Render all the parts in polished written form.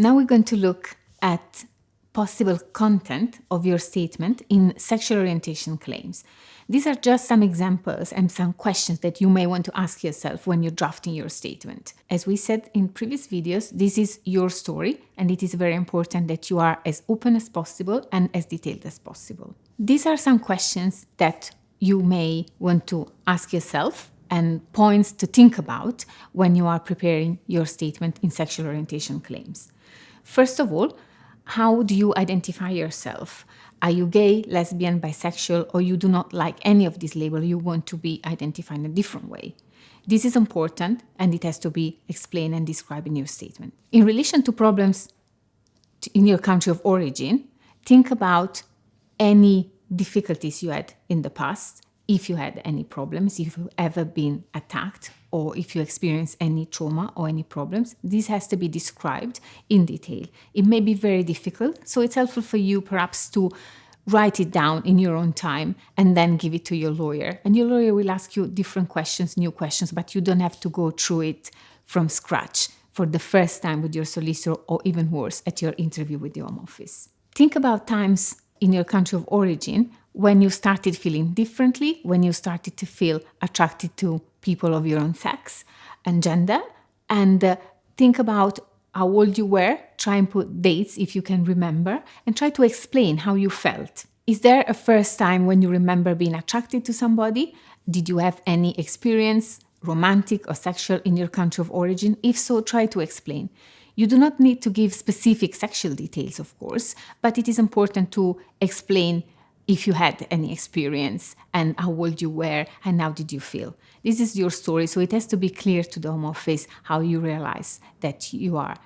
Now we're going to look at possible content of your statement in sexual orientation claims. These are just some examples and some questions that you may want to ask yourself when you're drafting your statement. As we said in previous videos, this is your story, and it is very important that you are as open as possible and as detailed as possible. These are some questions that you may want to ask yourself and points to think about when you are preparing your statement in sexual orientation claims. First of all, how do you identify yourself? Are you gay, lesbian, bisexual, or you do not like any of these labels? You want to be identified in a different way? This is important, and it has to be explained and described in your statement. In relation to problems in your country of origin, think about any difficulties you had in the past, if you had any problems, if you've ever been attacked, or if you experience any trauma or any problems. This has to be described in detail. It may be very difficult, so it's helpful for you perhaps to write it down in your own time and then give it to your lawyer. And your lawyer will ask you different questions, new questions, but you don't have to go through it from scratch for the first time with your solicitor, or even worse, at your interview with the Home Office. Think about times in your country of origin when you started feeling differently, when you started to feel attracted to people of your own sex and gender, and think about how old you were. Try and put dates if you can remember, and try to explain how you felt. Is there a first time when you remember being attracted to somebody? Did you have any experience, romantic or sexual, in your country of origin? If so, try to explain. You do not need to give specific sexual details, of course, but it is important to explain if you had any experience and how old you were and how did you feel. This is your story, so it has to be clear to the Home Office how you realize that you are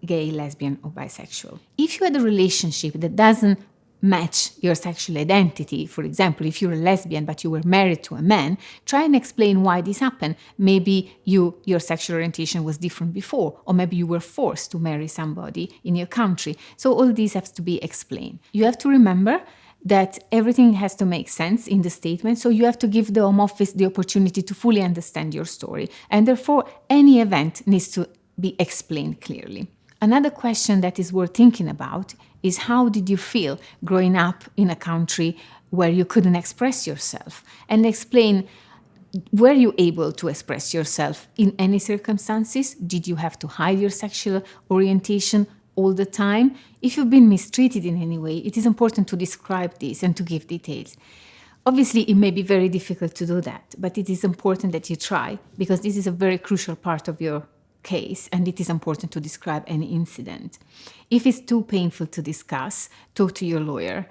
gay, lesbian, or bisexual. If you had a relationship that doesn't match your sexual identity, for example, if you're a lesbian but you were married to a man, try and explain why this happened. Maybe your sexual orientation was different before, or maybe you were forced to marry somebody in your country. So all these have to be explained. You have to remember that everything has to make sense in the statement, so you have to give the Home Office the opportunity to fully understand your story, and therefore any event needs to be explained clearly. Another question that is worth thinking about is, how did you feel growing up in a country where you couldn't express yourself? And explain, were you able to express yourself in any circumstances? Did you have to hide your sexual orientation all the time? If you've been mistreated in any way, it is important to describe this and to give details. Obviously, it may be very difficult to do that, but it is important that you try, because this is a very crucial part of your case, and it is important to describe any incident. If it's too painful to discuss, talk to your lawyer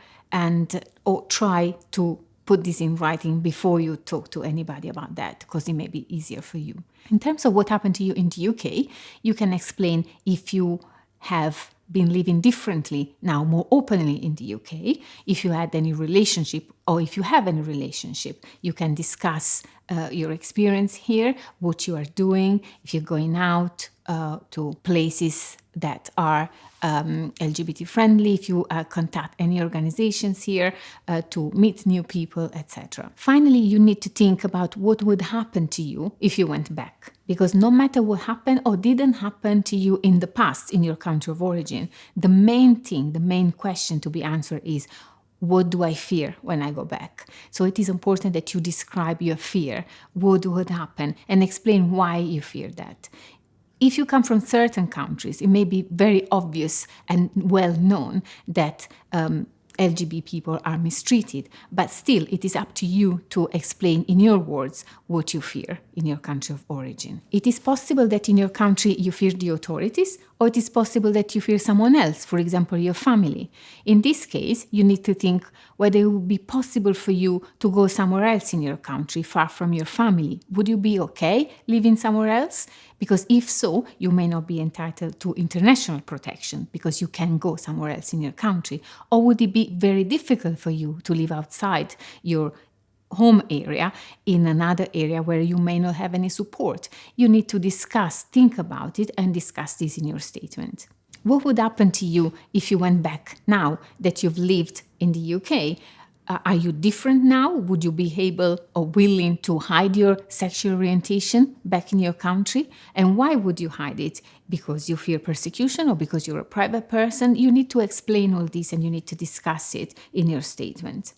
or try to put this in writing before you talk to anybody about that, because it may be easier for you. In terms of what happened to you in the UK, you can explain if you have been living differently now, more openly in the UK. If you had any relationship, or if you have any relationship, you can discuss your experience here, what you are doing, if you're going out to places that are LGBT friendly, if you contact any organizations here to meet new people, etc. Finally, you need to think about what would happen to you if you went back. Because no matter what happened or didn't happen to you in the past in your country of origin, the main question to be answered is, what do I fear when I go back? So it is important that you describe your fear, what would happen, and explain why you fear that. If you come from certain countries, it may be very obvious and well known that LGBT people are mistreated, but still it is up to you to explain in your words what you fear in your country of origin. It is possible that in your country you fear the authorities, or it is possible that you fear someone else, for example, your family. In this case, you need to think whether it would be possible for you to go somewhere else in your country, far from your family. Would you be okay living somewhere else? Because if so, you may not be entitled to international protection because you can go somewhere else in your country. Or would it be very difficult for you to live outside your home area in another area where you may not have any support? You need to think about it and discuss this in your statement. What would happen to you if you went back now that you've lived in the UK? Are you different now? Would you be able or willing to hide your sexual orientation back in your country? And why would you hide it? Because you fear persecution or because you're a private person? You need to explain all this and you need to discuss it in your statement.